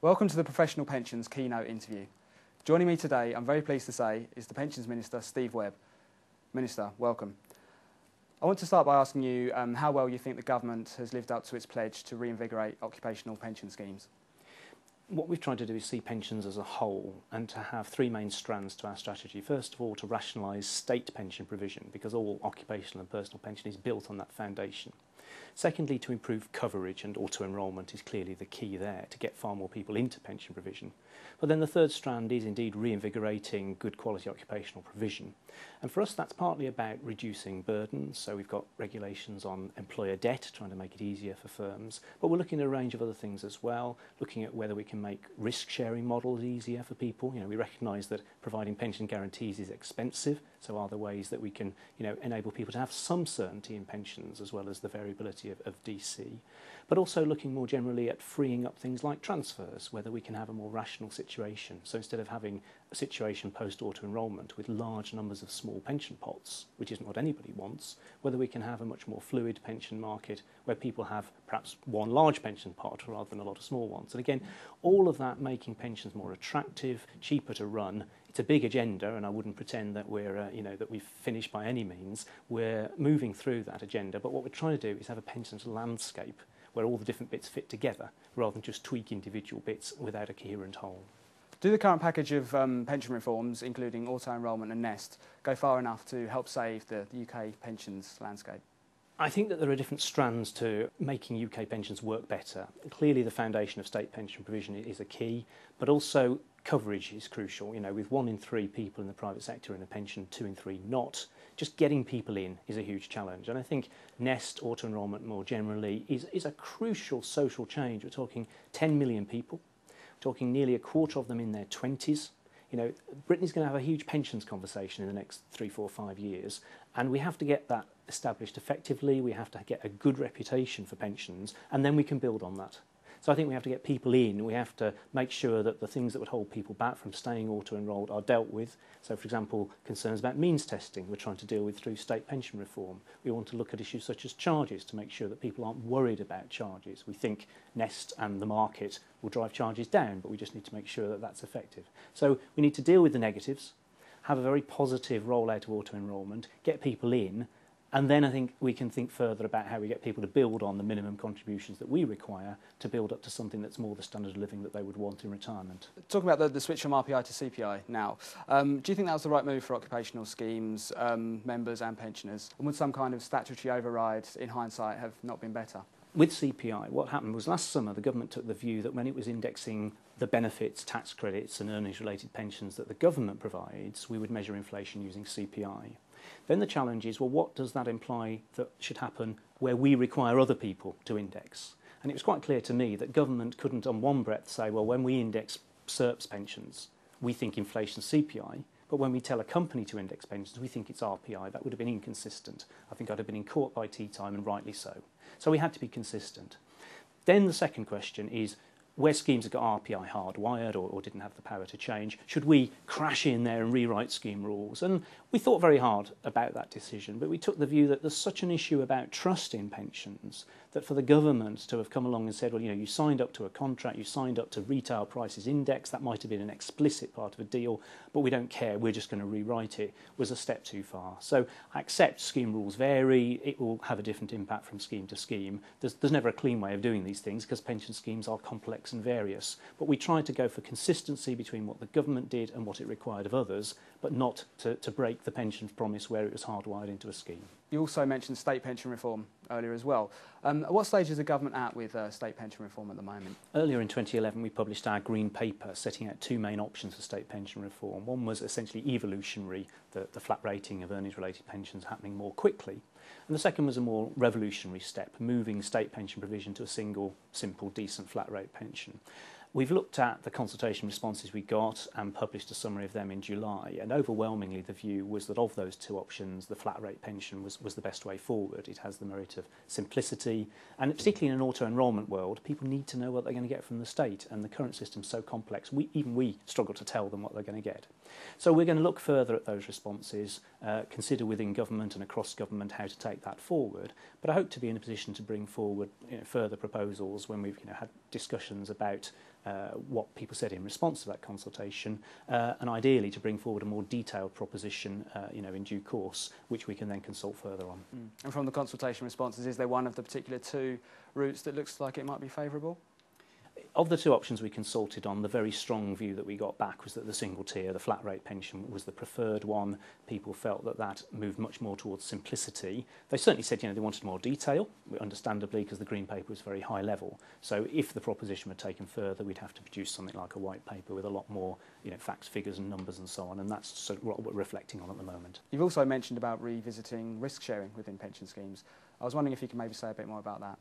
Welcome to the Professional Pensions keynote interview. Joining me today, I'm very pleased to say, is the Pensions Minister, Steve Webb. Minister, welcome. I want to start by asking you how well you think the government has lived up to its pledge to reinvigorate occupational pension schemes. What we've tried to do is see pensions as a whole and to have three main strands to our strategy. First of all, to rationalise state pension provision, because all occupational and personal pension is built on that foundation. Secondly, to improve coverage, and auto-enrolment is clearly the key there, to get far more people into pension provision. But then the third strand is indeed reinvigorating good quality occupational provision. And for us, that's partly about reducing burdens. So we've got regulations on employer debt, trying to make it easier for firms. But we're looking at a range of other things as well, looking at whether we can make risk-sharing models easier for people. We recognise that providing pension guarantees is expensive. So are there ways that we can, enable people to have some certainty in pensions as well as the variability of DC? But also looking more generally at freeing up things like transfers, whether we can have a more rational situation. So instead of having a situation post-auto-enrolment with large numbers of small pension pots, which isn't what anybody wants, whether we can have a much more fluid pension market where people have perhaps one large pension pot rather than a lot of small ones. And again, all of that making pensions more attractive, cheaper to run. It's a big agenda, and I wouldn't pretend that we're, that we've finished by any means. We're moving through that agenda, but what we're trying to do is have a pensions landscape where all the different bits fit together, rather than just tweak individual bits without a coherent whole. Do the current package of pension reforms, including auto-enrolment and Nest, go far enough to help save the UK pensions landscape? I think that there are different strands to making UK pensions work better. Clearly the foundation of state pension provision is a key, but also coverage is crucial. With 1 in 3 people in the private sector in a pension, 2 in 3 not, just getting people in is a huge challenge. And I think Nest, auto-enrolment more generally, is a crucial social change. We're talking 10 million people, we're talking nearly a quarter of them in their 20s. Britain's going to have a huge pensions conversation in the next 3, 4, 5 years, and we have to get that established effectively. We have to get a good reputation for pensions, and then we can build on that. So I think we have to get people in. We have to make sure that the things that would hold people back from staying auto-enrolled are dealt with. So, for example, concerns about means testing we're trying to deal with through state pension reform. We want to look at issues such as charges to make sure that people aren't worried about charges. We think Nest and the market will drive charges down, but we just need to make sure that that's effective. So we need to deal with the negatives, have a very positive rollout of auto-enrolment, get people in, and then I think we can think further about how we get people to build on the minimum contributions that we require to build up to something that's more the standard of living that they would want in retirement. Talking about the switch from RPI to CPI now, do you think that was the right move for occupational schemes, members and pensioners? And would some kind of statutory override, in hindsight, have not been better? With CPI, what happened was last summer the government took the view that when it was indexing the benefits, tax credits and earnings-related pensions that the government provides, we would measure inflation using CPI. Then the challenge is, well, what does that imply that should happen where we require other people to index? And it was quite clear to me that government couldn't on one breath say, well, when we index SERPs pensions, we think inflation's CPI, but when we tell a company to index pensions, we think it's RPI. That would have been inconsistent. I think I'd have been in court by tea time, and rightly so. So we had to be consistent. Then the second question is, where schemes have got RPI hardwired or didn't have the power to change, should we crash in there and rewrite scheme rules? And we thought very hard about that decision, but we took the view that there's such an issue about trust in pensions that for the government to have come along and said, well, you signed up to a contract, you signed up to retail prices index, that might have been an explicit part of a deal, but we don't care, we're just going to rewrite it, was a step too far. So I accept scheme rules vary, it will have a different impact from scheme to scheme. There's never a clean way of doing these things because pension schemes are complex and various, but we tried to go for consistency between what the government did and what it required of others, but not to break the pensions promise where it was hardwired into a scheme. You also mentioned state pension reform earlier as well. At what stage is the government at with state pension reform at the moment? Earlier in 2011 we published our green paper setting out 2 main options for state pension reform. One was essentially evolutionary, the flat rating of earnings related pensions happening more quickly, and the second was a more revolutionary step, moving state pension provision to a single, simple, decent flat rate pension. We've looked at the consultation responses we got and published a summary of them in July, and overwhelmingly the view was that of those 2 options, the flat rate pension was the best way forward. It has the merit of simplicity, and particularly in an auto-enrolment world, people need to know what they're going to get from the state, and the current system's so complex, even we struggle to tell them what they're going to get. So we're going to look further at those responses, consider within government and across government how to take that forward, but I hope to be in a position to bring forward further proposals when we've had discussions about what people said in response to that consultation, and ideally to bring forward a more detailed proposition, in due course, which we can then consult further on. And from the consultation responses, is there one of the particular two routes that looks like it might be favourable? Of the two options we consulted on, the very strong view that we got back was that the single tier, the flat rate pension, was the preferred one. People felt that that moved much more towards simplicity. They certainly said, they wanted more detail, understandably, because the Green Paper was very high level. So if the proposition were taken further, we'd have to produce something like a white paper with a lot more, facts, figures and numbers and so on, and that's sort of what we're reflecting on at the moment. You've also mentioned about revisiting risk sharing within pension schemes. I was wondering if you could maybe say a bit more about that.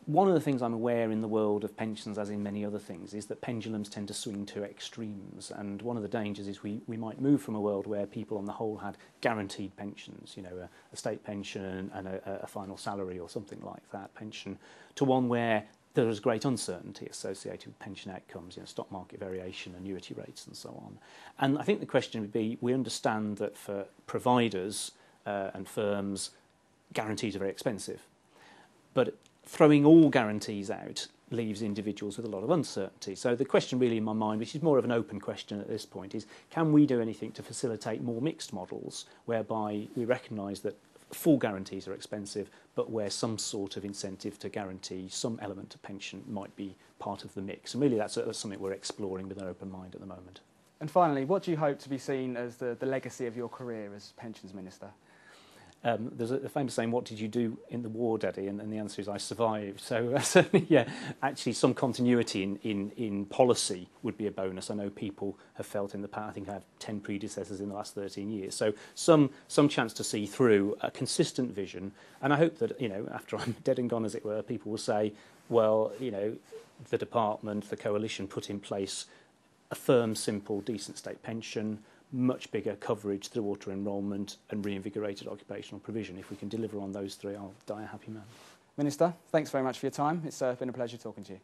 One of the things I'm aware in the world of pensions, as in many other things, is that pendulums tend to swing to extremes. And one of the dangers is we might move from a world where people on the whole had guaranteed pensions, a state pension and a final salary or something like that pension, to one where there is great uncertainty associated with pension outcomes, stock market variation, annuity rates and so on. And I think the question would be, we understand that for providers and firms, guarantees are very expensive. But throwing all guarantees out leaves individuals with a lot of uncertainty. So the question really in my mind, which is more of an open question at this point, is can we do anything to facilitate more mixed models whereby we recognise that full guarantees are expensive, but where some sort of incentive to guarantee some element of pension might be part of the mix. And really that's something we're exploring with an open mind at the moment. And finally, what do you hope to be seen as the legacy of your career as Pensions Minister? There's a famous saying, what did you do in the war, Daddy? And the answer is, I survived. So certainly, actually some continuity in policy would be a bonus. I know people have felt in the past, I think I have 10 predecessors in the last 13 years. So some chance to see through a consistent vision. And I hope that, after I'm dead and gone, as it were, people will say, well, the department, the coalition put in place a firm, simple, decent state pension, much bigger coverage through auto-enrolment and reinvigorated occupational provision. If we can deliver on those three, I'll die a happy man. Minister, thanks very much for your time. It's been a pleasure talking to you.